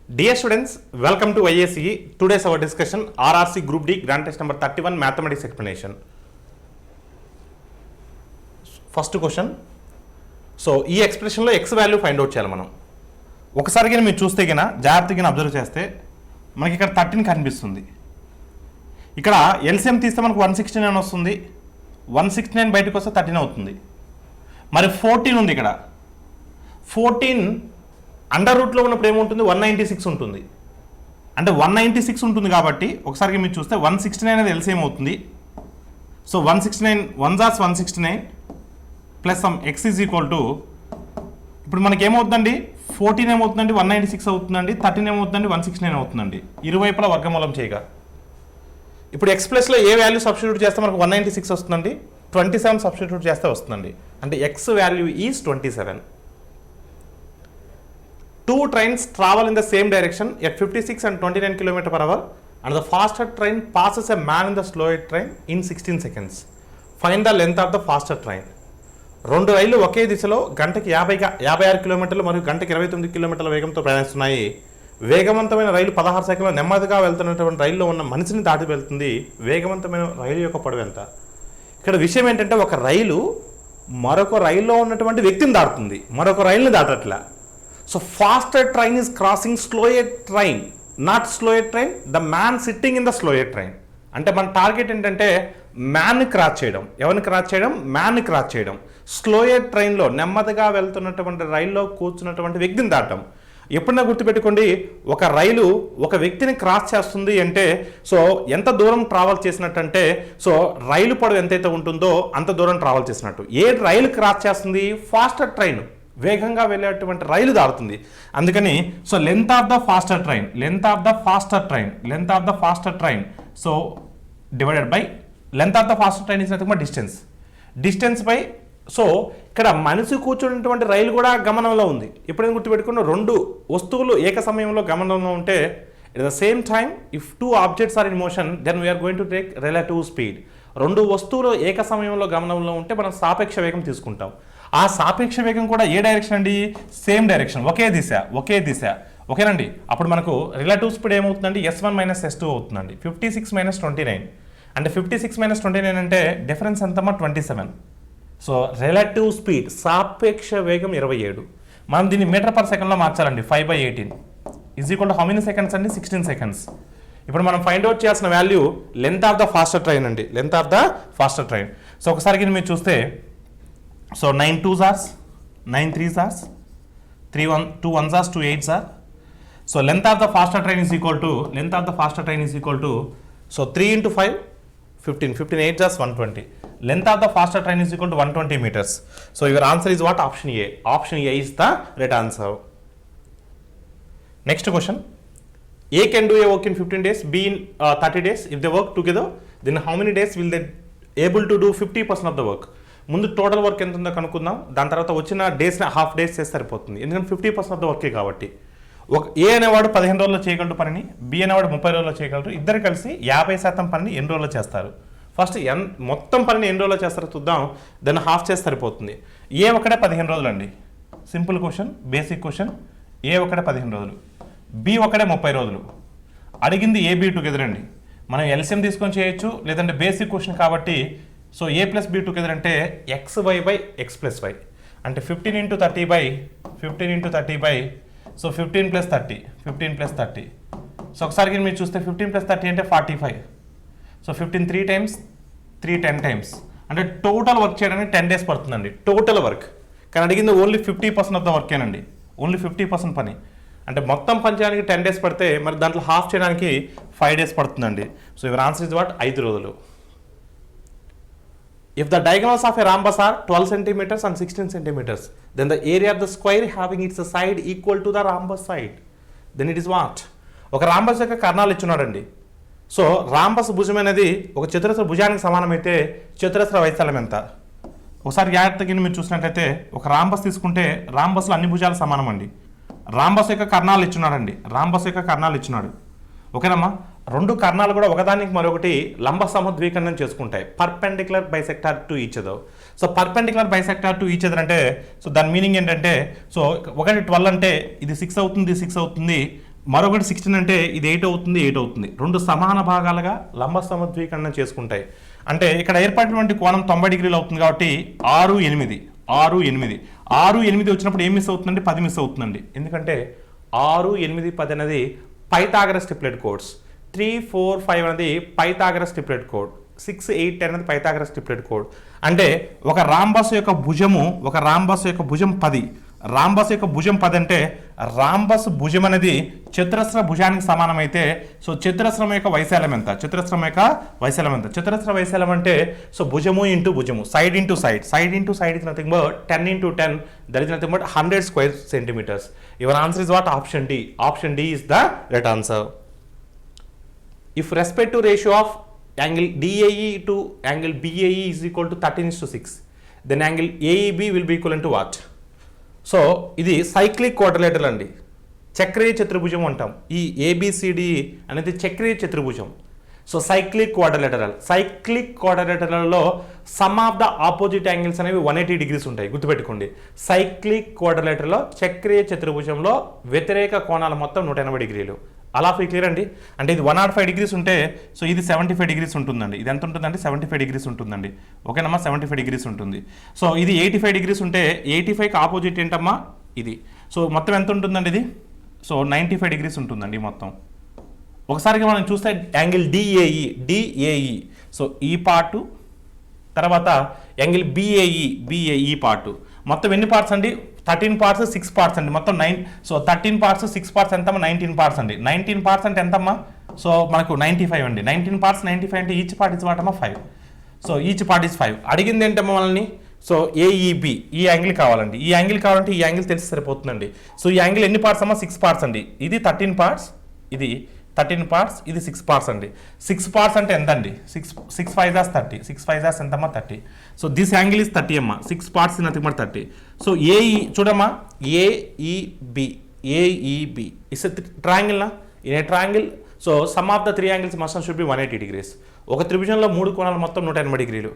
Dear students, welcome to IACE. Today's our discussion RRC Group D Grand Test number 31 Mathematics Explanation. First question. So, ఈ ఎక్స్ప్రెషన్లో x value find out చేయాలి మనం. ఒకసారి కానీ మీరు చూస్తే కన్నా జాగ్రత్తగా అబ్జర్వ్ చేస్తే మనకి ఇక్కడ 13 కనిపిస్తుంది. ఇక్కడ ఎల్సిఎం తీస్తే మనకు 169 వస్తుంది. 169 బయటకు వస్తే 13 అవుతుంది. మరి 14 ఉంది ఇక్కడ. 14 అండర్ రూట్లో ఉన్నప్పుడు ఏముంటుంది? 196 ఉంటుంది. అంటే 196 ఉంటుంది కాబట్టి ఒకసారి మీరు చూస్తే 169 అనేది ఎల్సిఎం అవుతుంది. సో 169 1 జాస్ 169 plus some X is equal to ఇప్పుడు మనకి ఏమవుతుందండి? 14 ఏమవుతుందండి? 196 అవుతుందండి. 13 ఏమవుతుందండి? 169 అవుతుందండి. ఇరువైపులా వర్గమూలం చేయగా ఇప్పుడు ఎక్స్ ప్లస్లో ఏ వాల్యూ సబ్స్టిట్యూట్ చేస్తే మనకు 196 వస్తుందండి. 27 సబ్స్టిట్యూట్ చేస్తే వస్తుందండి. అంటే X value is 27. Two trains travel in the same direction at 56 and 29 km/h and the faster train passes a man in the slower train in 16 seconds. Find the length of the faster train. రెండు రైళ్లు ఒకే దిశలో గంటకి 56 కిలోమీటర్లు మరియు గంటకి 29 కిలోమీటర్ల వేగంతో ప్రయాణిస్తున్నాయి. వేగవంతమైన రైలు 16 సెకండ్ల నెమ్మదిగా వెళ్తున్నటువంటి రైల్లో ఉన్న మనిషిని దాటి వెళ్తుంది. వేగవంతమైన రైలు యొక్క పొడవు ఎంత? ఇక్కడ విషయం ఏంటంటే ఒక రైలు మరొక రైల్లో ఉన్నటువంటి వ్యక్తిని దాటుతుంది, మరొక రైలుని దాటట్లా. So faster train is crossing slower train, not slower train, the man sitting in the slower train. అంటే మన టార్గెట్ ఏంటంటే మ్యాన్ని క్రాస్ చేయడం. ఎవరిని క్రాస్ చేయడం? మ్యాన్ని క్రాస్ చేయడం. స్లోయర్ ట్రైన్లో నెమ్మదిగా వెళ్తున్నటువంటి రైల్లో కూర్చున్నటువంటి వ్యక్తిని దాటం. ఎప్పుడైనా గుర్తుపెట్టుకోండి, ఒక రైలు ఒక వ్యక్తిని క్రాస్ చేస్తుంది అంటే సో ఎంత దూరం ట్రావెల్ చేసినట్టు అంటే సో రైలు పొడవు ఎంతైతే ఉంటుందో అంత దూరం ట్రావెల్ చేసినట్టు. ఏ రైలు క్రాస్ చేస్తుంది? ఫాస్టర్ ట్రైన్, వేగంగా వెళ్ళేటువంటి రైలు దాడుతుంది. అందుకని so length of the faster train, length of the faster train, length of the faster train so divided by length of the faster train is nothing but distance. Distance by so ఇక్కడ మనిషి కూర్చున్నటువంటి రైలు కూడా గమనంలో ఉంది. ఎప్పుడైనా గుర్తుపెట్టుకున్న రెండు వస్తువులు ఏక సమయంలో గమనంలో ఉంటే at the same time if two objects are in motion then we're going to take relative speed. రెండు వస్తువులు ఏక సమయంలో గమనంలో ఉంటే మనం సాపేక్ష వేగం తీసుకుంటాం. ఆ సాపేక్ష వేగం కూడా ఏ డైరెక్షన్ అండి? సేమ్ డైరెక్షన్, ఒకే దిశ, ఒకే దిశ. ఓకేనండి. అప్పుడు మనకు రిలేటివ్ స్పీడ్ ఏమవుతుందండి? S1 మైనస్ S2 అవుతుందండి. 56 మైనస్ 29 అంటే 56 మైనస్ 29 అంటే డిఫరెన్స్ ఎంతమ్మా? 27. సో రిలేటివ్ స్పీడ్ సాపేక్ష వేగం 27. మనం దీన్ని మీటర్ పర్ సెకండ్లో మార్చాలండి. 5/18 is equal to how many seconds అండి? 16 సెకండ్స్. ఇప్పుడు మనం ఫైండ్ అవుట్ చేయాల్సిన value length of the faster train అండి, length of the faster train. So ఒకసారి మీరు చూస్తే so 9 2s are 9 3s are 2 1s are 2 8s are. So length of the faster train is equal to length of the faster train is equal to so 3 into 5 15 15 8s are 120. Length of the faster train is equal to 120 meters. So your answer is what? Option A. Option A is the right answer. Next question. A can do a work in 15 days, B in 30 days. If they work together, then how many days will they able to do 50% of the work? ముందు total work ఎంత ఉందో కనుక్కుందాం. దాని తర్వాత వచ్చిన డేస్ని half days చేస్తే సరిపోతుంది. ఎందుకంటే 50% ఆఫ్ ద వర్కే కాబట్టి. ఏ అనేవాడు 15 రోజుల్లో చేయగలడు పనిని, బి అనేవాడు 30 రోజుల్లో చేయగలరు. ఇద్దరు కలిసి 50% పనిని ఎన్ని రోజుల్లో చేస్తారు? ఫస్ట్ మొత్తం పనిని ఎన్ని రోజుల్లో చేస్తారో చూద్దాం. దాన్ని హాఫ్ చేస్తే సరిపోతుంది. ఏ ఒకటే 15 రోజులు అండి. Simple question, basic question. ఏ ఒకటే 15 రోజులు, బి ఒకటే 30 రోజులు. అడిగింది ఏ బి టుగెదర్ అండి. మనం ఎల్సిఎం తీసుకొని చేయొచ్చు, లేదంటే బేసిక్ క్వశ్చన్ కాబట్టి so A plus B together అంటే XY by X plus Y అంటే 15 into 30 by 15 into 30 by so 15 plus 30 15 plus 30. So ఒకసారి మీరు చూస్తే 15 ప్లస్ 30 అంటే 45. సో 15 3 టైమ్స్ 3 10 టైమ్స్ అంటే టోటల్ వర్క్ చేయడానికి 10 డేస్ పడుతుందండి. Total work. కానీ అడిగింది ఓన్లీ 50% ఆఫ్ ద వర్కేనండి. ఓన్లీ 50% పని అంటే మొత్తం పని చేయడానికి 10 డేస్ పడితే మరి దాంట్లో హాఫ్ చేయడానికి 5 డేస్ పడుతుందండి. So your answer is what? 5 రోజులు. If the diagonals of a rhombus are 12 centimeters and 16 centimeters, then the area of the square having its side equal to the rhombus side, then it is what? ఒక rhombus యొక్క కర్ణాలు ఇచ్చున్నాడండి. So rhombus భుజం అనేది ఒక చతురస్ర భుజానికి సమానమైతే చతురస్ర వైశాల్యం ఎంత? ఒకసారి జాగ్రత్తగా మీరు చూసినట్లయితే ఒక రాంబస్ తీసుకుంటే రాంబస్లో అన్ని భుజాలు సమానం అండి. రాంబస్ యొక్క కర్ణాలు ఇచ్చున్నాడండి. రాంబస్ యొక్క కర్ణాలు ఇచ్చున్నాడు. ఓకేనమ్మా. రెండు కర్ణాలు కూడా ఒకదానికి మరొకటి లంబ సమద్వీకరణం చేసుకుంటాయి. Perpendicular bisector to each other. So perpendicular bisector to each other అంటే సో దాని మీనింగ్ ఏంటంటే సో ఒకటి 12 అంటే ఇది 6 అవుతుంది, 6 అవుతుంది. మరొకటి 16 అంటే ఇది 8 అవుతుంది, 8 అవుతుంది. రెండు సమాన భాగాలుగా లంబ సమద్వికరణం చేసుకుంటాయి. అంటే ఇక్కడ ఏర్పడినటువంటి కోణం 90 డిగ్రీలు అవుతుంది కాబట్టి 6, 8 6, 8 6, 8 వచ్చినప్పుడు ఏం మిస్ అవుతుందండి? 10 మిస్ అవుతుందండి. ఎందుకంటే 6, 8, 10 అనేది పైథాగరస్ ట్రిప్లెట్ కోడ్స్. 3, 4, 5 అనేది పైథాగరస్ ట్రిప్లెట్ కోడ్. 6, 8, 10 అనేది పైథాగరస్ ట్రిప్లెట్ కోడ్. అంటే ఒక రాంబస్ యొక్క భుజము 10. రాంబస్ యొక్క భుజం 10 అంటే రాంబస్ భుజం అనేది చతురస్ర భుజానికి సమానమైతే సో చతురస్రం యొక్క వైశాల్యం ఎంత? చతురస్ర వైశాల్యం అంటే సో భుజము ఇంటూ భుజము, side into side is nothing but 10 into 10, that is nothing but 100 square centimeters. Your answer is what? Option D. Option D is the right answer. If respective ratio of angle DAE to angle BAE is equal to 13:6, then angle AEB will be equivalent to what? So ఇది cyclic quadrilateral అండి, చక్రీయ చతుర్భుజం అంటాం. ఈ ABCD అనేది చక్రీయ చతుర్భుజం. So cyclic క్వాడ్రిలేటరల్లో sum of the opposite angles అనేవి 180 degrees ఉంటాయి, గుర్తుపెట్టుకోండి. సైక్లిక్ క్వాడ్రిలేటరల్లో చక్రీయ చతుర్భుజంలో వ్యతిరేక కోణాలు మొత్తం 180 degrees. అలా క్లియర్ అండి. అంటే ఇది 105 degrees ఉంటే సో ఇది 75 degrees ఉంటుందండి. ఇది ఎంత ఉంటుందండి? 75 degrees ఉంటుందండి. ఓకేనమ్మా, 75 degrees ఉంటుంది. సో ఇది 85 degrees ఉంటే 85కి ఆపోజిట్ ఏంటమ్మా? ఇది. సో మొత్తం ఎంత ఉంటుందండి ఇది? సో 95 degrees ఉంటుందండి మొత్తం. ఒకసారిగా మనం చూస్తే యాంగిల్ డిఏఈ సో ఈ పార్టు, తర్వాత యాంగిల్ బిఏఈ పార్టు. మొత్తం ఎన్ని పార్ట్స్ అండి? 13 parts 6 parts అండి. మొత్తం 9. సో 13 parts 6 parts ఎంతమ్మా? 19 parts అండి. 19 parts అంటే ఎంతమ్మా? సో మనకు 95 అండి. 19 parts 95 అంటే ఈచ్ పార్ట్ ఇస్ వాట్ అమ్మా? 5. So each part is 5. అడిగింది ఏంటమ్మా మనల్ని? సో ఏఈబి ఈ యాంగిల్ కావాలండి. ఈ యాంగిల్ కావాలంటే ఈ యాంగిల్ తెలిసి సరిపోతుందండి. సో ఈ యాంగిల్ ఎన్ని పార్ట్స్ అమ్మా? 6 parts అండి. ఇది 13 parts, ఇది 13 parts, ఇది 6 parts అండి. 6 parts అంటే ఎంత అండి? 6 5 30. 6 5 ఎంతమ్మా? 30. సో దిస్ యాంగిల్ ఇస్ 30 అమ్మా. 6 parts nothing but 30. So AE చూడమ్మా, ఏఈబి ఇస్ ట్రయాంగిల్ నా? In a triangle so some of the 3 angles must should be 180 degrees. ఒక త్రిభుజంలో 3 కోణాలు మొత్తం 180 degrees.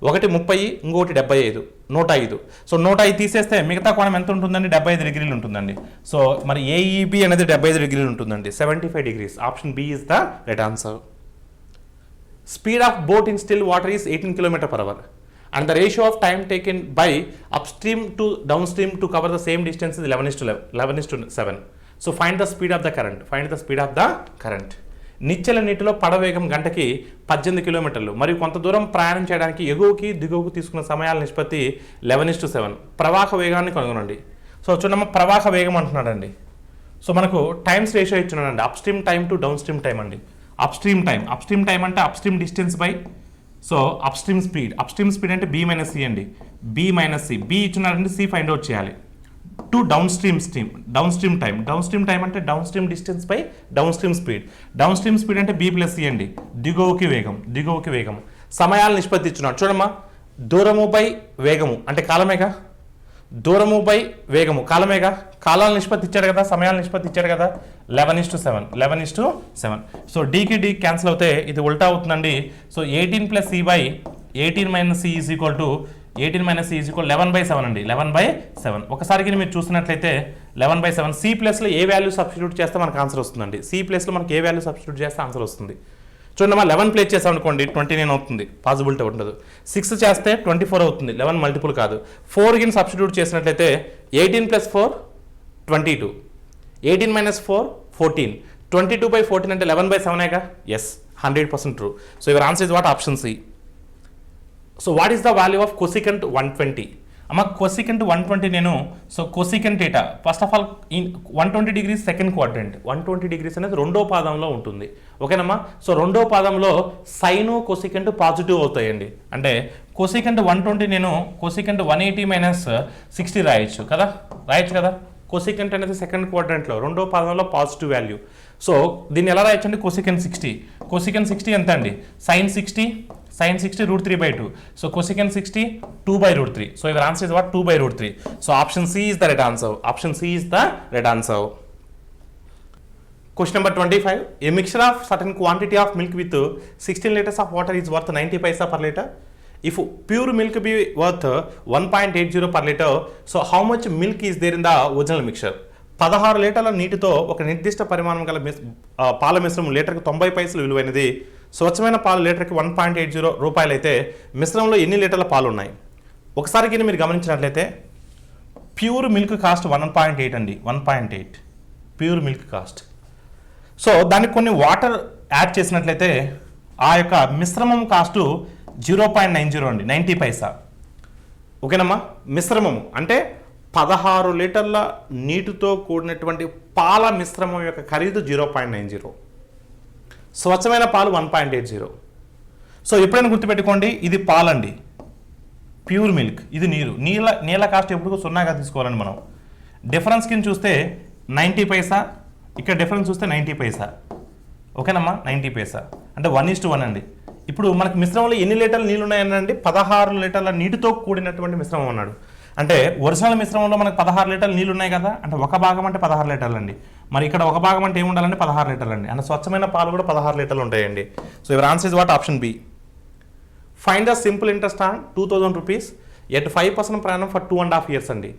ఒకటి 30, ఇంకొకటి 75, 105. సో 105 తీసేస్తే మిగతా కోణం ఎంత ఉంటుందండి? 75 degrees ఉంటుందండి. సో మరి ఏఈబి అనేది 75 degrees ఉంటుందండి. 75 degrees. Option B is the right answer. Speed of boat in still water is 18 km/h. And the ratio of time taken by upstream to downstream to cover the same distance is 11:7. So find the speed of the current. నిశ్చల నీటిలో పడవేగం గంటకి 18 కిలోమీటర్లు మరియు కొంత దూరం ప్రయాణం చేయడానికి ఎగువకి దిగువకు తీసుకున్న సమయాల నిష్పత్తి 11:7. ప్రవాహ వేగాన్ని కనుగొనండి. సో చూడమ్మ, ప్రవాహ వేగం అంటున్నాడండి. సో మనకు టైమ్స్ రేషియో ఇచ్చున్నాడండి. Upstream time to downstream time అండి. అప్స్ట్రీమ్ టైం అంటే upstream distance by so upstream speed అంటే B - C అండి. B - B ఇచ్చున్నారంటే C ఫైండ్ అవుట్ చేయాలి. టు డౌన్ స్ట్రీమ్ టైం అంటే downstream distance by downstream speed అంటే B + C అండి. దిగువకి వేగం సమయాల నిష్పత్తి ఇచ్చున్నాడు. చూడమ్మా, దూరము బై వేగము అంటే కాలమేగా, దూరము బై వేగము కాలమేగా, కాలాల నిష్పత్తి ఇచ్చాడు కదా, సమయాల నిష్పత్తి ఇచ్చాడు కదా, 11:7. సో డీకి డీ క్యాన్సిల్ అవుతే ఇది ఉల్టా అవుతుందండి. So 18 + C by 18 - C is equal to 11/7 అండి. 11/7. ఒకసారికి మీరు చూసినట్లయితే 11/7. C ప్లస్లో ఏ వాల్యూ సబ్స్టిట్యూట్ చేస్తే మనకు ఆన్సర్ వస్తుందండి. C ప్లస్లో మనకి ఏ వాల్యూ సబ్స్టిట్యూట్ చేస్తే ఆన్సర్ వస్తుంది? చూడండి, 11 ప్లేస్ చేసాం అనుకోండి 29 అవుతుంది, పాసిబిలిటీ ఉండదు. 6 చేస్తే 24 అవుతుంది, 11 మల్టిపుల్ కాదు. 4 గిన్ సబ్స్టిట్యూట్ చేసినట్లయితే 18 + 4 22, 18 - 4 14, 22/14 అంటే 11/7ఏగా. Yes, 100% true. So your answer is what? Option C. So what is the value of cosecant 120? అమ్మ కొసికెంట్ 120 నేను సో కొసికెంట్ ఏటా first of all 120 degrees second quadrant. 120 degrees అనేది రెండో పాదంలో ఉంటుంది. ఓకేనమ్మా. సో రెండో పాదంలో సైను కొసికెంట్ పాజిటివ్ అవుతాయండి. అంటే కొసికెంట్ 120 నేను కొసికెంట్ 180 - 60 రాయొచ్చు కదా. కొసికెంట్ అనేది సెకండ్ క్వాడ్రంట్లో రెండో పాదంలో పాజిటివ్ వాల్యూ. సో దీన్ని ఎలా రాయొచ్చు అండి? కొసికెంట్ 60 ఎంత అండి? sin 60 √3/2. So cosecant 60 2/√3. So your answer is what? 2/√3. So option C is the right answer. Question number 25. A mixture of certain quantity of milk with 16 liters of water is worth 90 paisa per liter. If pure milk be worth 1.80 per liter, so how much milk is there in the original mixture? 16 లీటర్ల నీటితో ఒక నిర్దిష్ట పరిమాణం గల పాల మిశ్రమం లీటర్కి 90 పైసలు విలువైనది. స్వచ్ఛమైన పాలు లీటర్కి 1.80 రూపాయలు అయితే మిశ్రమంలో ఎన్ని లీటర్ల పాలు ఉన్నాయి? ఒకసారి కింద మీరు గమనించినట్లయితే ప్యూర్ మిల్క్ కాస్ట్ 1.8 అండి, 1.8 ప్యూర్ మిల్క్ కాస్ట్. సో దానికి కొన్ని వాటర్ యాడ్ చేసినట్లయితే ఆ యొక్క మిశ్రమం కాస్టు 0.90 అండి, 90 పైసా. ఓకేనమ్మా. మిశ్రమము అంటే 16 లీటర్ల నీటితో కూడినటువంటి పాల మిశ్రమం యొక్క ఖరీదు 0.90, స్వచ్ఛమైన పాలు 1.80. సో ఎప్పుడైనా గుర్తుపెట్టుకోండి, ఇది పాలండి, ప్యూర్ మిల్క్, ఇది నీరు. నీళ్ళ కాస్ట్ ఎప్పుడు 0గా తీసుకోవాలండి మనం. డిఫరెన్స్ కింద చూస్తే 90 పైసా, ఇక్కడ డిఫరెన్స్ చూస్తే 90 పైసా. ఓకేనమ్మా, 90 పైసా అంటే 1:1 అండి. ఇప్పుడు మనకి మిశ్రమంలో ఎన్ని లీటర్ల నీళ్ళు ఉన్నాయనండి? 16 లీటర్ల నీటితో కూడినటువంటి మిశ్రమం అన్నాడు. అంటే ఒరిజినల్ మిశ్రమంలో మనకు 16 లీటర్ల నీళ్ళు ఉన్నాయి కదా, అంటే ఒక భాగం అంటే 16 లీటర్లు అండి. మరి ఇక్కడ ఒక భాగం అంటే ఏముండాలంటే 16 లీటర్లు అండి. అంటే స్వచ్ఛమైన పాలు కూడా 16 లీటర్లు ఉంటాయండి. So your answer is what? Option B. Find the simple interest on 2000 rupees at 5% ప్రయాణం ఫర్ 2.5 years అండి.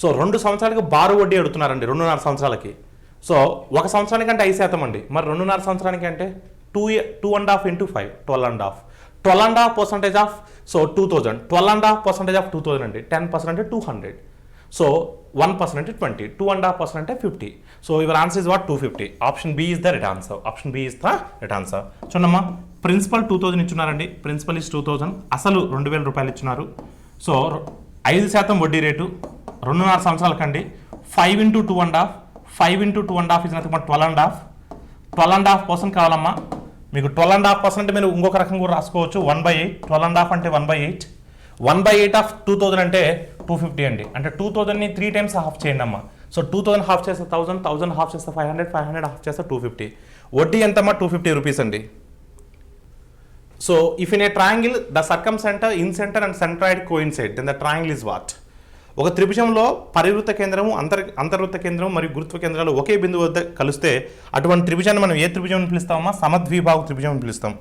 సో 2 సంవత్సరాలకి బారు వడ్డీ అడుగుతున్నారండి, 2.5 సంవత్సరాలకి. సో 1 సంవత్సరానికి అంటే 5% అండి, మరి 2.5 సంవత్సరానికి అంటే 2.5 into 5, 12.5. 12.5% ఆఫ్, సో 2000, 12.5% ఆఫ్ 2000 అండి. 10% అంటే 200. సో 1% అంటే 20, 2.5% అంటే 50. So your answer is what? 250. Option B is the right answer. Option B is the right answer. చూడమ్మా, ప్రిన్సిపల్ 2000 ఇచ్చున్నారండి, ప్రిన్సిపల్ ఇస్ 2000, అసలు 2000 రూపాయలు ఇచ్చున్నారు. సో 5% వడ్డీ రేటు 2.5 సంవత్సరాలకండి. 5 into 2.5, 5 into 2.5 is nothing but 12.5. 12.5% కావాలమ్మా మీకు. 12.5% అంటే మీరు ఇంకొక రకంగా కూడా రాసుకోవచ్చు, 1/8. 12.5 అంటే 1/8. 1/8 ఆఫ్ 2000 అంటే 250 అండి. అంటే 2000ని 3 times హాఫ్ చేయండి అమ్మా. సో 2000 హాఫ్ చేస్తే 1000, 1000 హాఫ్ చేస్తే 500, 500 హాఫ్ చేస్తే 250. వడ్డీ ఎంతమ్మా? 250 రూపీస్ అండి. So if in a triangle the circumcentre, incentre and centroid coincide, then the triangle is what? ఒక త్రిభుజంలో పరివృత్త కేంద్రము, అంతర్వృత్త కేంద్రం మరియు గురుత్వ కేంద్రాలు ఒకే బిందువు వద్ద కలిస్తే అటువంటి త్రిభుజాన్ని మనం ఏ త్రిభుజం అని పిలుస్తామమ్మా? సమద్విబాహు త్రిభుజం అని పిలుస్తాం,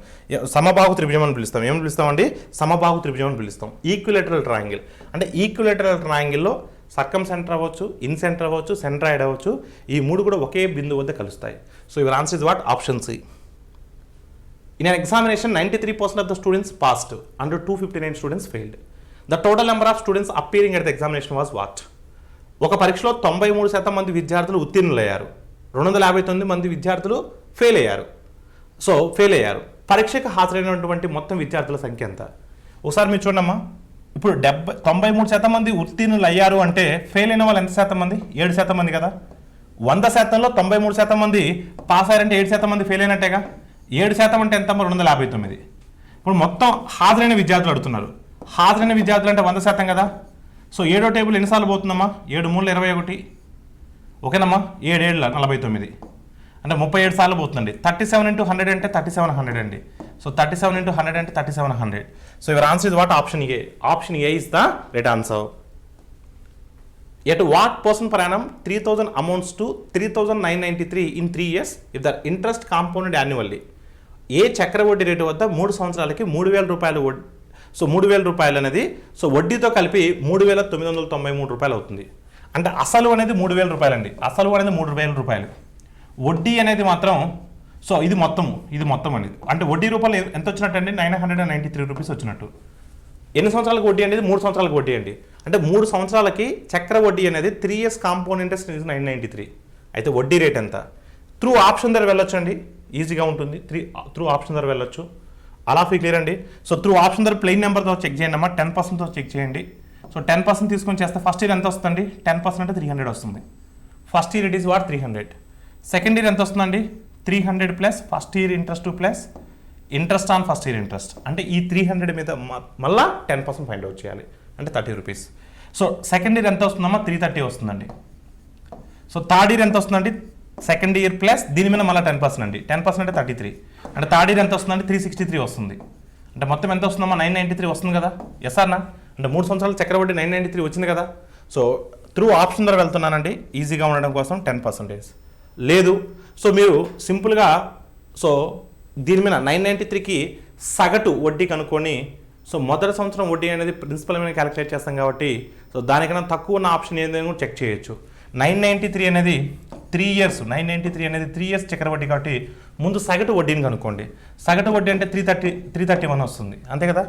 సమబాహు త్రిభుజం అని పిలుస్తాం. ఏమని పిలుస్తామండి? సమబాహు త్రిభుజం అని పిలుస్తాం. ఈక్విలేటరల్ ట్రయాంగిల్ అంటే ఈక్విలేటరల్ ట్రయాంగిల్లో సర్కమ్ సెంటర్ అవ్వచ్చు, ఇన్సెంటర్ అవ్వచ్చు, సెంట్రాయిడ్ అవ్వచ్చు, ఈ 3 కూడా ఒకే బిందువు వద్ద కలుస్తాయి. So your answer is what? Option C. In an examination 93% of the students passed and 259 students failed. The total number of students appearing at the examination was what? ఒక పరీక్షలో 93% మంది విద్యార్థులు ఉత్తీర్ణులయ్యారు, 259 మంది విద్యార్థులు ఫెయిల్ అయ్యారు. సో ఫెయిల్ అయ్యారు. పరీక్షకు హాజరైనటువంటి మొత్తం విద్యార్థుల సంఖ్య ఎంత? ఒకసారి మీరు చూడమ్మా, ఇప్పుడు 93% మంది ఉత్తీర్ణులు అయ్యారు అంటే ఫెయిల్ అయిన వాళ్ళు ఎంత శాతం మంది? 7% మంది కదా. 100%లో 93% మంది పాస్ అయ్యారంటే 7% మంది ఫెయిల్ అయినట్టేగా. 7% అంటే ఎంత? 259. ఇప్పుడు మొత్తం హాజరైన విద్యార్థులు అడుగుతున్నారు. హాజరైన విద్యార్థులు అంటే 100% కదా. సో 7వ టేబుల్ ఎన్నిసార్లు పోతుందమ్మా? 7 3 21. ఓకేనమ్మా, 7 7 49 అంటే 37 సార్లు పోతుందండి. 37 into 100 అంటే 3700 అండి. సో 37 into 100 అంటే 3700. So your answer is what? Option A. Option A is the right answer. At what person per annum 3000 amounts to 3993 in 3 years if the interest compounded annually? ఏ చక్రవడ్డీ రేటు వద్ద 3 సంవత్సరాలకి 3000 రూపాయలు వడ్డీ. సో 3000 రూపాయలు అనేది సో వడ్డీతో కలిపి 3993 రూపాయలు అవుతుంది. అంటే అసలు అనేది 3000 రూపాయలు అండి. అసలు అనేది 3000 రూపాయలు. వడ్డీ అనేది మాత్రం సో ఇది మొత్తం అనేది. అంటే వడ్డీ రూపాయలు ఎంత వచ్చినట్టు అండి? 993 రూపీస్ వచ్చినట్టు. ఎన్ని సంవత్సరాలకు వడ్డీ అనేది? 3 సంవత్సరాలకు వడ్డీ అండి. అంటే 3 సంవత్సరాలకి చక్ర వడ్డీ అనేది 3 years కాంపౌండ్ ఇంట్రెస్ట్ ఇస్ 993. అయితే వడ్డీ రేట్ ఎంత? త్రూ ఆప్షన్ ద్వారా వెళ్ళొచ్చు అండి, ఈజీగా ఉంటుంది. త్రూ ఆప్షన్ ద్వారా వెళ్ళొచ్చు. అలా ఫీ క్లియర్ అండి. సో త్రూ ఆప్షన్ ద్వారా ప్లెయిన్ నెంబర్తో చెక్ చేయండి అమ్మా. 10%తో చెక్ చేయండి. సో 10% తీసుకొని చేస్తే ఫస్ట్ ఇయర్ ఎంత వస్తుందండి? 10% అంటే 300 వస్తుంది. First year it is what? 300. Second year ఎంత వస్తుందండి? 300 plus first year interest plus interest on first year interest. అంటే ఈ 300 మీద మళ్ళీ 10% ఫైండ్ అవుట్ చేయాలి, అంటే 30 రూపీస్. సో సెకండ్ ఇయర్ ఎంత వస్తుందమ్మా? 330 వస్తుందండి. సో థర్డ్ ఇయర్ ఎంత వస్తుందండి? సెకండ్ ఇయర్ ప్లస్ దీని మీద మళ్ళీ 10% అండి. 10% అంటే 33. అంటే థర్డ్ ఇయర్ ఎంత వస్తుందండి? 363 వస్తుంది. అంటే మొత్తం ఎంత వస్తుందమ్మా? 993 వస్తుంది కదా. ఎస్ అన్నా? అంటే 3 సంవత్సరాల చక్రవడ్డీ 993 వచ్చింది కదా. సో త్రూ ఆప్షన్ ద్వారా వెళ్తున్నానండి ఈజీగా ఉండడం కోసం 10%. లేదు సో మీరు సింపుల్గా సో దీని మీద 993కి సగటు వడ్డీ కనుక్కొని సో మొదటి సంవత్సరం వడ్డీ అనేది ప్రిన్సిపల్ మీద క్యాలిక్యులేట్ చేస్తాం కాబట్టి సో దానికన్నా తక్కువ ఉన్న ఆప్షన్ ఏదైనా కూడా చెక్ చేయొచ్చు. 993 అనేది 3 ఇయర్స్, 993 అనేది 3 ఇయర్స్ చక్రవడ్డీ కాబట్టి ముందు సగటు వడ్డీని కనుక్కోండి. సగటు వడ్డీ అంటే 331 వస్తుంది, అంతే కదా.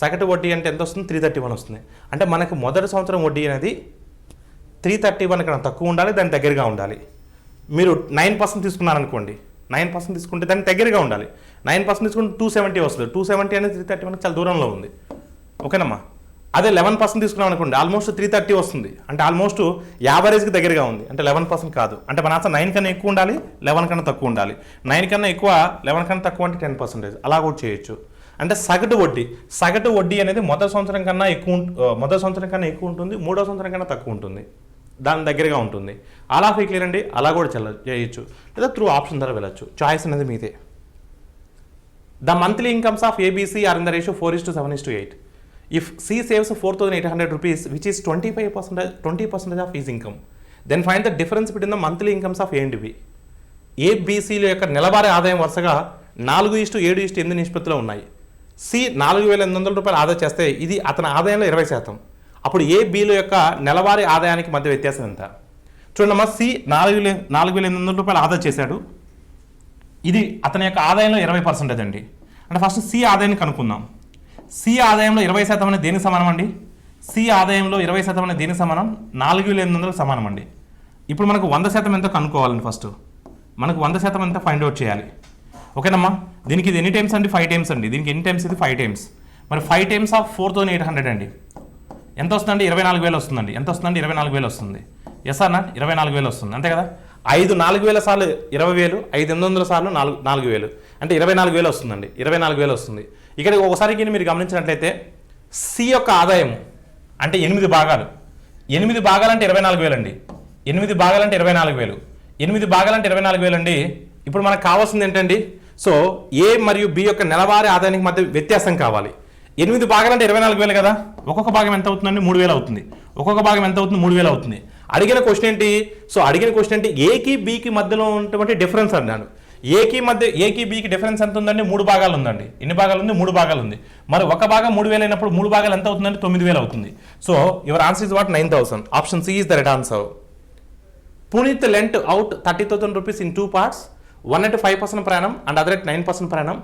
సగటు వడ్డీ అంటే ఎంత వస్తుంది? 331 వస్తుంది. అంటే మనకు మొదటి సంవత్సరం వడ్డీ అనేది 331 కన్నా తక్కువ ఉండాలి, దాని దగ్గరగా ఉండాలి. మీరు 9% తీసుకున్నారనుకోండి, 9% తీసుకుంటే దానికి దగ్గరగా ఉండాలి. 9% తీసుకుంటే 270 వస్తుంది. 270 అనేది 331 చాలా దూరంలో ఉంది, ఓకేనమ్మా. అదే 11% తీసుకున్నాం అనుకోండి, ఆల్మోస్ట్ 330 వస్తుంది, అంటే ఆల్మోస్ట్ యావరేజ్కి దగ్గరగా ఉంది, అంటే 11% కాదు. అంటే మన ఆన్సర్ 9 కన్నా ఎక్కువ ఉండాలి, 11 కన్నా తక్కువ ఉండాలి. 9 కన్నా ఎక్కువ, 11 కన్నా తక్కువ అంటే 10%, అలా కూడా చేయొచ్చు. అంటే సగటు వడ్డీ అనేది మొదటి సంవత్సరం కన్నా ఎక్కువ ఉంటుంది, మూడో సంవత్సరం కన్నా తక్కువ ఉంటుంది, దాని దగ్గరగా ఉంటుంది. అలా క్లియర్ అండి, అలా కూడా చేయొచ్చు, లేదా త్రూ ఆప్షన్ ద్వారా వెళ్ళచ్చు. చాయిస్ అనేది మీదే. The monthly incomes of ABC are in the ratio 4:7:8. If C saves 4,800 rupees, which is 20% of his income, then find the difference between the monthly incomes of A and B. ABCల యొక్క నెలవారీ ఆదాయం వరుసగా 4:7:8 నిష్పత్తిలో ఉన్నాయి. C 4,800 రూపాయలు ఆదా చేస్తే ఇది అతని ఆదాయంలో 20%. అప్పుడు ABల యొక్క నెలవారీ ఆదాయానికి మధ్య వ్యత్యాసం ఎంత? చూడమ్మా, C 4,800 రూపాయలు ఆదా చేశాడు, ఇది అతని యొక్క ఆదాయంలో 20% అండి. అంటే ఫస్ట్ C ఆదాయాన్ని కనుక్కుందాం. C ఆదాయంలో 20% అనేది దేనికి సమానం అండి? C ఆదాయంలో 20% అనేది దేనికి సమానం? 4,800కు సమానం అండి. ఇప్పుడు మనకు 100% ఎంత కనుక్కోవాలండి. ఫస్ట్ మనకు 100% ఎంత ఫైండ్ అవుట్ చేయాలి, ఓకేనమ్మా. దీనికి ఇది ఎన్ని టైమ్స్ అండి? 5 టైమ్స్ అండి. దీనికి ఎన్ని టైమ్స్? ఇది 5 టైమ్స్. మరి 5 టైమ్స్ ఆఫ్ 4,800 అండి ఎంత వస్తుందండి? 24,000 వస్తుందండి. ఎంత వస్తుందండి? 24,000 వస్తుంది. ఎస్ అన్న, 24,000 వస్తుంది, అంతే కదా. 5 4,000 సార్లు 20,000, 5,800 సార్లు 4,000, అంటే 24,000 వస్తుందండి. 24,000 వస్తుంది. ఇక్కడ ఒకసారికి మీరు గమనించినట్లయితే C యొక్క ఆదాయం అంటే 8 భాగాలు. 8 భాగాలంటే 24,000 అండి. 8 భాగాలంటే 24,000. 8 భాగాలంటే 24,000 అండి. ఇప్పుడు మనకు కావాల్సింది ఏంటండి? సో A మరియు B యొక్క నెలవారీ ఆదాయానికి మధ్య వ్యత్యాసం కావాలి. 8 భాగాలంటే 24,000 కదా. ఒక్కొక్క భాగం ఎంత అవుతుందండి? 3,000 అవుతుంది. ఒక్కొక్క భాగం ఎంత అవుతుంది? 3,000 అవుతుంది. అడిగిన క్వశ్చన్ ఏంటి? ఏకి బీకి మధ్యలో ఉన్నటువంటి డిఫరెన్స్ అన్నాను. ఏకి బీకి డిఫరెన్స్ ఎంత ఉందండి? 3 భాగాలు ఉందండి. ఎన్ని భాగాలు ఉంది? 3 భాగాలు ఉంది. మరి ఒక భాగం 3,000 అయినప్పుడు 3 భాగాలు ఎంత అవుతుందంటే 9,000 అవుతుంది. So your answer is what? 9,000. Option C is the right answer. Puneet lent out 30,000 rupees in 2 parts, one at 5% per annum and other at 9% per annum.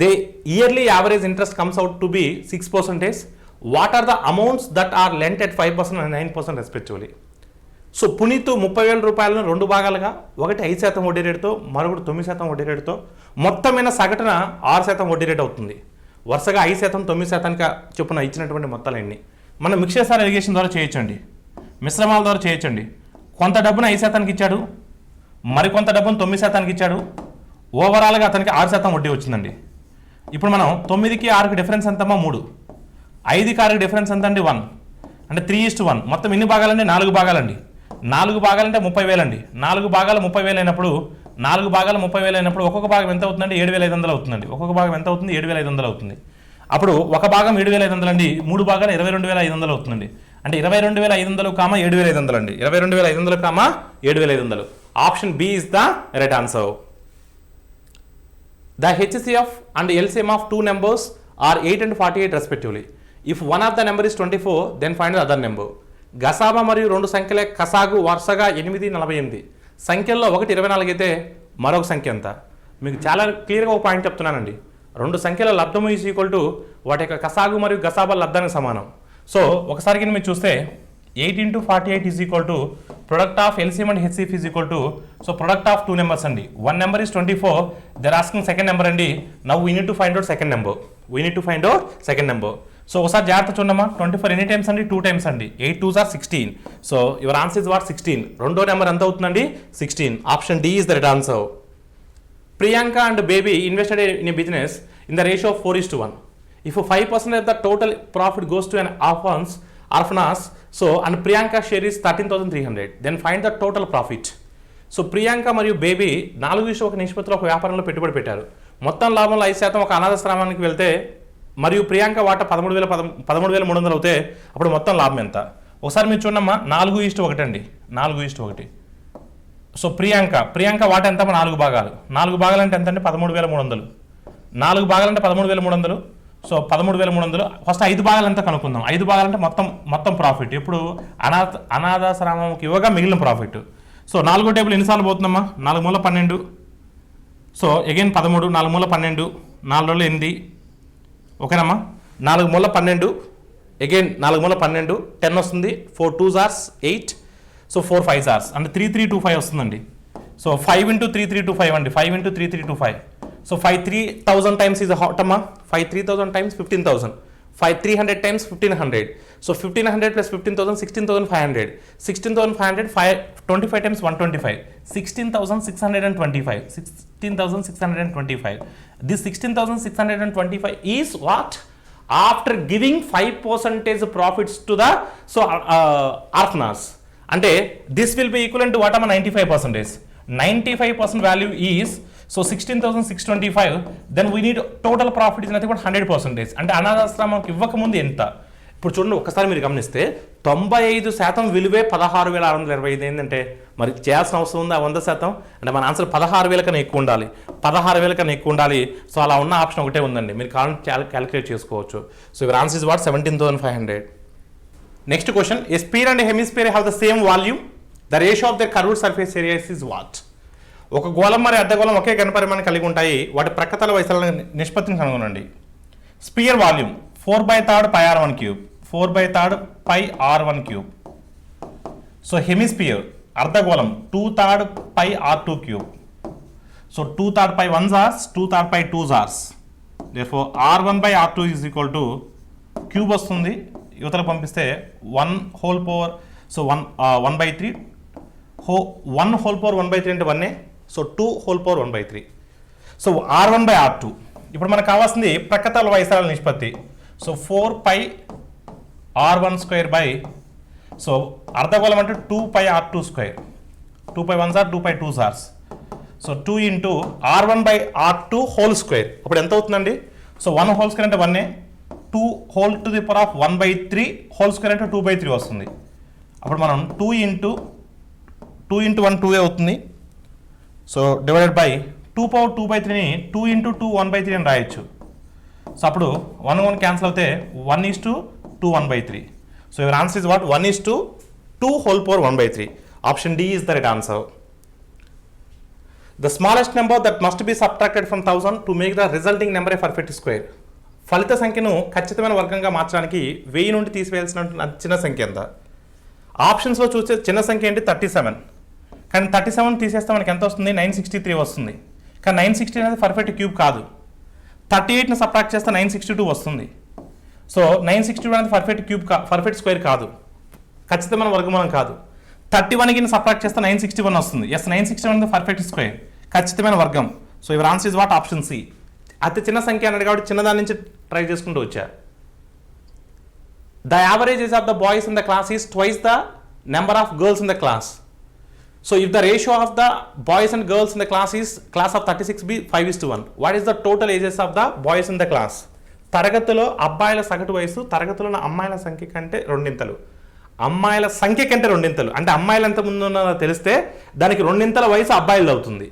The yearly average interest comes out to be 6%. What are the amounts that are lent at 5% and 9% respectively? So Puneeth 30,000 రూపాయలను 2 భాగాలుగా, ఒకటి 5% వడ్డీ రేటుతో, మరొకటి 9% వడ్డీ రేటుతో, మొత్తమైన సగటున 6% వడ్డీ రేటు అవుతుంది. వరుసగా 5%, 9% చొప్పున ఇచ్చినటువంటి మొత్తాలన్నీ మనం మిక్సర్ సార్ ఎలిగేషన్ ద్వారా చేయొచ్చండి, మిశ్రమాల ద్వారా చేయొచ్చండి. కొంత డబ్బును 5%కి ఇచ్చాడు, మరికొంత డబ్బును 9%కి ఇచ్చాడు, ఓవరాల్గా అతనికి 6% వడ్డీ వచ్చిందండి. ఇప్పుడు మనం 9కి 6కి డిఫరెన్స్ ఎంతమ్మా? 3. 5కి 6కి డిఫరెన్స్ ఎంత అండి? 1. అంటే 3:1. మొత్తం ఎన్ని భాగాలండి? 4 భాగాలండి. 4 భాగాలంటే 30,000 అండి. 4 భాగాలు 30,000 అయినప్పుడు, 4 భాగాలు 30,000 అయినప్పుడు ఒక్కొక్క భాగం ఎంత అవుతుందండి? 7,500 అవుతుందండి. ఒక్కొక్క భాగం ఎంత అవుతుంది? 7,500 అవుతుంది. అప్పుడు ఒక భాగం 7,500 అండి, 3 భాగాలు 22,500 అవుతుందండి. అంటే 22,500 కామా 7,500 అండి. 22,500 comma 7,500. Option B is the right answer. The HCF and LCM of 2 numbers are 8 and 48 respectively. If one of the number is 24, then find the other number. గసాబా మరియు 2 సంఖ్యల కసాగు వరుసగా 8, 48. సంఖ్యల్లో ఒకటి 24 అయితే మరొక సంఖ్య ఎంత? మీకు చాలా క్లియర్గా ఒక పాయింట్ చెప్తున్నానండి. 2 సంఖ్యల లబ్ధము ఈజ్ ఈక్వల్ టు వాటి యొక్క కసాగు మరియు గసాబా లబ్ధానికి సమానం. సో ఒకసారికి మీరు చూస్తే 8 into 48 is equal to product of LCM and HCF is equal to, so product of 2 numbers అండి. 1 number is 24, they're asking second number అండి. Now we need to find out second number. So ఒకసారి జాగ్రత్త చూడమ్మా. 24 ఎన్ని times అండి? 2 times అండి. 8 2s are 16. So your answer is what? 16. రెండో number ఎంత అవుతుందండి? 16. Option D is the right answer. Priyanka and baby invested in a business in the ratio of 4:1. If 5% of the total profit goes to an orphanage, so and Priyanka share is 13,300, then find the total profit. So Priyanka మరియు baby 4:1 నిష్పత్తిలో ఒక వ్యాపారంలో పెట్టుబడి పెట్టారు. మొత్తం లాభంలో 5% ఒక అనాథాశ్రమానికి వెళ్తే, మరియు ప్రియాంక వాటా 13,300 అవుతే అప్పుడు మొత్తం లాభం ఎంత? ఒకసారి మీరు చూడమ్మా. 4:1 అండి. 4:1. సో ప్రియాంక వాటా ఎంతమ్మా? 4 భాగాలు. 4 భాగాలు అంటే ఎంత అండి? 13,300. 4 భాగాలు అంటే 13,300. సో 13,300 ఫస్ట్ 5 భాగాలు ఎంత కనుక్కుందాం. 5 భాగాలంటే మొత్తం ప్రాఫిట్. ఇప్పుడు అనాథాశ్రమంకి ఇవ్వగా మిగిలిన ప్రాఫిట్. సో 4వ టేబుల్ ఎన్నిసార్లు పోతుందమ్మా? 4 మూల 12. సో అగైన్ 13, 4 మూల 12, 4 రోజులు 8. ఓకేనమ్మా? 4 మూల 12, అగైన్ 4 మూల 12, 10 వస్తుంది. 4 2s are 8. So 4 5s are అంటే 3325 వస్తుందండి. సో 5 into 3325 అండి. 5 into 3325. So 5 3,000 times is what అమ్మా? 5 3,000 times 15,000. 5 300 times 1,500. So 1,500 plus 15,000 16,500. 16,500 25 times 125. 16,625. 16,625. This 16,625 is what? After giving 5% profits to the orphanage. అంటే this will be equivalent to what అమ్మా? 95%. 95% value is so 16,625. Then we need total profit is nothing but 100%. అంటే అనాథాశ్రమంకి ఇవ్వకముందు ఎంత? ఇప్పుడు చూడండి, ఒక్కసారి మీరు గమనిస్తే 95% విలువే 16,625 ఏంటంటే మరి చేయాల్సిన అవసరం ఉందా? 100%. అంటే మన ఆన్సర్ 16,000 కన్నా ఎక్కువ ఉండాలి. 16,000 కన్నా ఎక్కువ ఉండాలి. సో అలా ఉన్న ఆప్షన్ ఒకటే ఉందండి. మీరు క్యాలిక్యులేట్ చేసుకోవచ్చు. So your answer is what? 17,500. Next question. A spear and hemisphere have the same volume. The ratio of the curved surface areas is what? ఒక గోళం మరి అర్ధగోళం ఒకే ఘనపరిమాణం కలిగి ఉంటాయి. వాటి ప్రక్కతల వైశాల నిష్పత్తిని కనుగొనండి. Sphere volume 4/3 πr1 cube. 4/3 πr1 so hemisphere అర్ధగోళం 2/3 πr2 cube. So 2/3 π1s are 2/3 π2s are. therefore r1/r2 is equal to cube వస్తుంది. యువతలకు పంపిస్తే 1 whole power. So 1/3 1 whole power 1/3 అంటే 1. So 2 whole power 1/3. So r1/r2. ఇప్పుడు మనకు కావాల్సింది ప్రక్కతల వైశాల నిష్పత్తి. సో 4πr1² సో అర్ధగోళం అంటే 2πr2². 2π1s are 2π2s are. So 2 into r1/r2 whole square. అప్పుడు ఎంత అవుతుందండి? సో 1 whole square అంటే 1. 2 whole to the power of 1/3 whole square అంటే 2/3 వస్తుంది. అప్పుడు మనం 2 into 1 2 అవుతుంది. So divided by 2 power 2/3ని 2 into 2 1/3 అని రాయొచ్చు. సో అప్పుడు 1 1 క్యాన్సిల్ అవుతే 1:2 1/3. So your answer is what? 1:2 whole power 1/3. Option D is the right answer. The smallest number that must be subtracted from 1000 to make the resulting number a perfect square. ఫలిత సంఖ్యను ఖచ్చితమైన వర్గంగా మార్చడానికి 1000 నుండి తీసివేయాల్సిన చిన్న సంఖ్య ఎంత? ఆప్షన్స్లో చూసే చిన్న సంఖ్య ఏంటి? 37. కానీ 37 తీసేస్తే మనకి ఎంత వస్తుంది? 963 వస్తుంది. కానీ 960 అనేది పర్ఫెక్ట్ క్యూబ్ కాదు. 38ని సబ్ట్రాక్ట్ చేస్తే 962 వస్తుంది. సో 962 అనేది పర్ఫెక్ట్ స్క్వేర్ కాదు, ఖచ్చితమైన వర్గమూలం కాదు. 31కి సబ్ట్రాక్ట్ చేస్తే 961 వస్తుంది. ఎస్, 961 అనేది పర్ఫెక్ట్ స్క్వేర్, ఖచ్చితమైన వర్గం. So your answer is what? Option C. అతి చిన్న సంఖ్య అన్నాడు కాబట్టి చిన్నదాని నుంచి ట్రై చేసుకుంటూ వచ్చా. The average age of the boys in the class is twice the number of girls in the class. So if the ratio of the boys and girls in the class of 36 be 5:1, what is the total ages of the boys in the class? తరగతిలో అబ్బాయిల సగటు వయసు తరగతిలో అమ్మాయిల సంఖ్య కంటే రెండింతలు. అమ్మాయిల సంఖ్య కంటే రెండింతలు అంటే అమ్మాయిలు ఎంత ముందు ఉన్నారో తెలిస్తే దానికి రెండింతల వయసు అబ్బాయిలు అవుతుంది.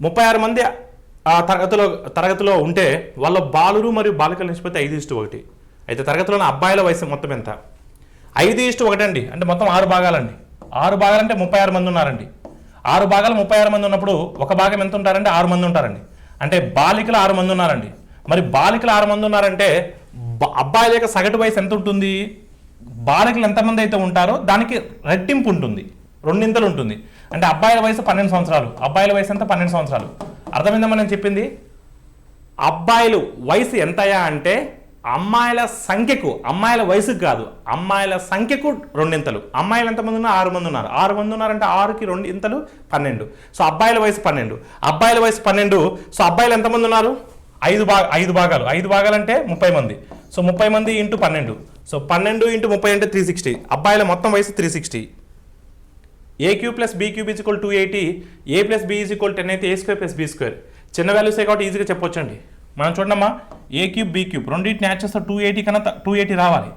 36 మంది తరగతిలో ఉంటే వాళ్ళ బాలురు మరియు బాలికల నిష్పత్తి 5:1. అయితే తరగతిలోని అబ్బాయిల వయసు మొత్తం ఎంత? 5:1 అండి. అంటే మొత్తం 6 భాగాలండి. 6 భాగాలంటే 36 మంది ఉన్నారండి. 6 భాగాలు 36 మంది ఉన్నప్పుడు ఒక భాగం ఎంత ఉంటారంటే 6 మంది ఉంటారండి. అంటే బాలికలు 6 మంది ఉన్నారండి. మరి బాలికలు 6 మంది ఉన్నారంటే అబ్బాయిల యొక్క సగటు వయసు ఎంత ఉంటుంది? బాలికలు ఎంతమంది అయితే ఉంటారో దానికి రెట్టింపు ఉంటుంది, రెండింతలు ఉంటుంది. అంటే అబ్బాయిల వయసు 12 సంవత్సరాలు, అబ్బాయిల వయసు ఎంత? 12 సంవత్సరాలు. అర్థమైందమ్మా నేను చెప్పింది? అబ్బాయిలు వయసు ఎంతయా అంటే అమ్మాయిల సంఖ్యకు, అమ్మాయిల వయసుకు కాదు, అమ్మాయిల సంఖ్యకు రెండింతలు. అమ్మాయిలు ఎంతమంది ఉన్నారు? 6 మంది ఉన్నారు. 6 మంది ఉన్నారంటే 6కి 2 ఇంతలు 12. సో అబ్బాయిల వయసు 12, అబ్బాయిల వయసు 12. సో అబ్బాయిలు ఎంతమంది ఉన్నారు? 5 భాగాలు. 5 భాగాలు అంటే 30 మంది. సో 30 మంది ఇంటూ 12. సో 12 ఇంటూ 30 అంటే 360. అబ్బాయిల మొత్తం వయసు 360. a³ + b³ = 280. a + b = 10 అయితే a² + b². చిన్న వాల్యూసే కాబట్టి ఈజీగా చెప్పొచ్చండి. మనం చూడమ్మా, a³ b³ రెండింటిని యాడ్ చేస్తే 280 కన్నా 280 రావాలి.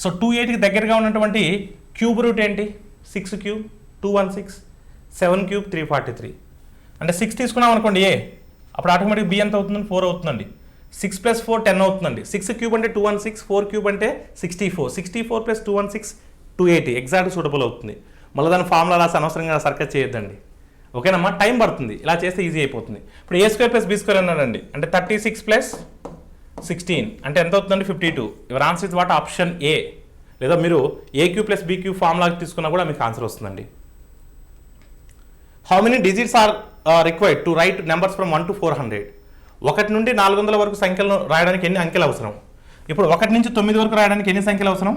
సో 280కి దగ్గరగా ఉన్నటువంటి క్యూబ్ రూట్ ఏంటి? 6³ 216, 7³ 343. అంటే 6 తీసుకున్నాం అనుకోండి ఏ, అప్పుడు ఆటోమేటిక్ బి ఎంత అవుతుందని 4 అవుతుందండి. 6 + 4 10 అవుతుందండి. 6 క్యూబ్ అంటే 216, 4 క్యూబ్ అంటే 64, 64 + 216 280 ఎగ్జాక్ట్ సూటబుల్ అవుతుంది. మళ్ళీ దాని ఫార్ములా రాసి అనవసరంగా సర్కస్ చేయొద్దండి. ఓకేనమ్మా, టైం పడుతుంది, ఇలా చేస్తే ఈజీ అయిపోతుంది. ఇప్పుడు a² + b² అన్నాడండి, అంటే 36 + 16 అంటే ఎంత అవుతుందండి 52. Your answer is what? Option A. లేదా మీరు a³ + b³ ఫార్ములా తీసుకున్నా కూడా మీకు ఆన్సర్ వస్తుందండి. How many digits are required to write numbers from 1 to 400? 1 నుండి 400 వరకు సంఖ్యలను రాయడానికి ఎన్ని అంకెలు అవసరం? ఇప్పుడు 1 నుంచి 9 వరకు రాయడానికి ఎన్ని సంఖ్యలు అవసరం?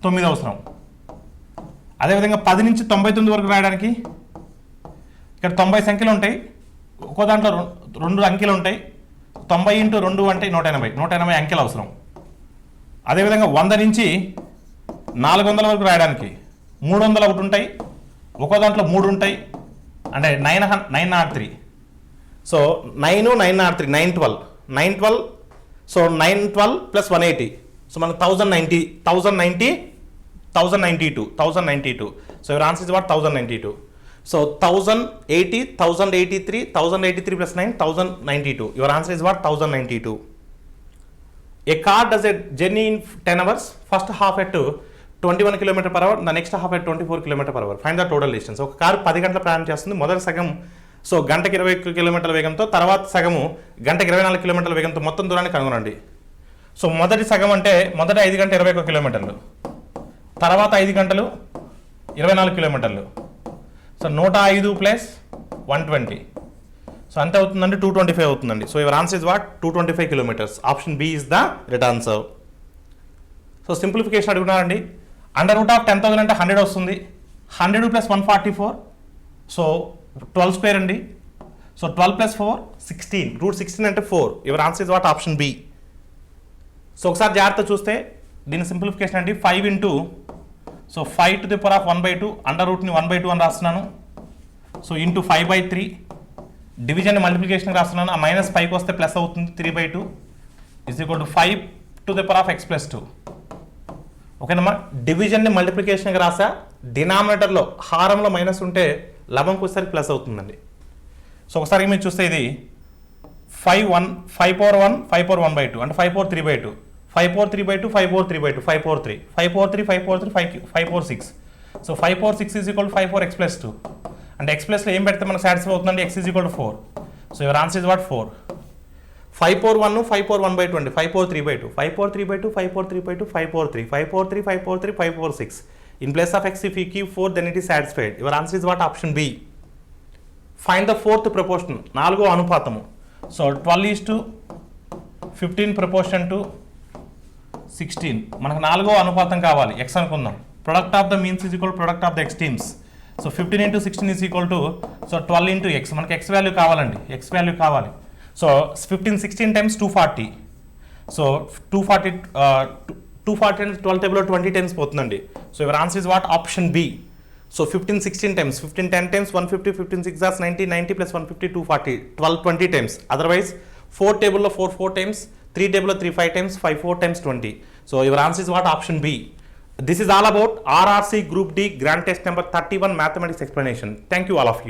9 అవసరం. అదేవిధంగా 10 నుంచి 99 వరకు రాయడానికి ఇక్కడ 90 సంఖ్యలు ఉంటాయి. ఒక్కో దాంట్లో 2 అంకెలు ఉంటాయి. 90 × 2 అంటే 180 అంకెలు అవసరం. అదేవిధంగా 100 నుంచి 400 వరకు రాయడానికి 301 ఉంటాయి. ఒక్కో దాంట్లో 3 ఉంటాయి, అంటే 903. సో 9, 903, 912. సో 912 + 180, సో మనకు 1092. So your answer is what? 1092. So 1080, 1083, 1083 + 9, 1092. Your answer is what? 1092. A car does a journey in 10 hours. First half at 21 km/h, the next half at 24 km/h. Find the total distance. ఒక car 10 గంటల ప్రయాణం చేస్తుంది. మొదటి సగం so గంటకి 20 కిలోమీటర్ల వేగంతో, తర్వాత సగము గంటకి 24 కిలోమీటర్ల వేగంతో మొత్తం దూరాన్ని కనుగొనండి. సో మొదటి సగం అంటే మొదటి 5 గంటల 21 కిలోమీటర్లు, తర్వాత 5 గంటలు 24 కిలోమీటర్లు. సో 105 + 120, సో అంతే అవుతుందండి 225 అవుతుందండి. So your answer is what? 225 kilometres. Option B is the right answer. So simplification అడుగుతున్నారండి. √10,000 అంటే 100 వస్తుంది. 100 + 144, సో 12² అండి. సో 12 + 4 16, √16 అంటే 4. Your answer is what? Option B. So ఒకసారి జాగ్రత్త చూస్తే దీని సింప్లిఫికేషన్ అండి. 5 × సో 5 ⁻1/2 √ని 1/2 అని రాస్తున్నాను. సో × 5/3 డివిజన్ మల్టిప్లికేషన్ రాస్తున్నాను. ఆ మైనస్ పైకి వస్తే ప్లస్ అవుతుంది, 3/2 = 5 ⁻x + 2. ఓకేనమ్మా, డివిజన్ని మల్టిప్లికేషన్గా రాసా, డినామినేటర్లో హారంలో మైనస్ ఉంటే లవంకి వచ్చేసరికి ప్లస్ అవుతుందండి. సో ఒకసారి మీరు చూస్తే ఇది 5/1, 5/1, 5/1/2 అంటే 5/3/2, 5/3/2, 5/3/2, 5/3, 5/3, 5/3, 5/6. సో 5/6 = 5/4x + 2 అంటే x ప్లస్లో ఏం పెడితే మనకు సాటిస్ఫై అవుతుందండి? x = 4. So your answer is what? 4. 5/1, 5/1/2 అండి, 5/3/2, 5/3/2, 5/3/2, 5/3, 5/3, 5/3, 5/6. In place of x, if you keep 4, then it is satisfied. Your answer is what? Option B. Find the fourth proportion. 4వ అనుపాతము. So 12:15 proportion to 16. మనకు 4వ అనుపాతం కావాలి. x అనుకుందాం. Product of the means is equal to product of the extremes. So 15 × 16 is equal to so 12 × x. మనకి x value కావాలండి, x value కావాలి. So 15 16 times 240. So 240 and 12 టేబుల్లో 20 times పోతుందండి. So your answer is what? Option B. So 15 16 times, 15 10 times 150, 15 6 hours 90, 90 + 150 240, 12 20 times. Otherwise 4 టేబుల్లో 4 times, 3 టేబుల్లో 3 5 times, 5 4 times 20. So your answer is what? Option B. This is all about RRC Group D Grand Test number 31 mathematics explanation. Thank you all of you.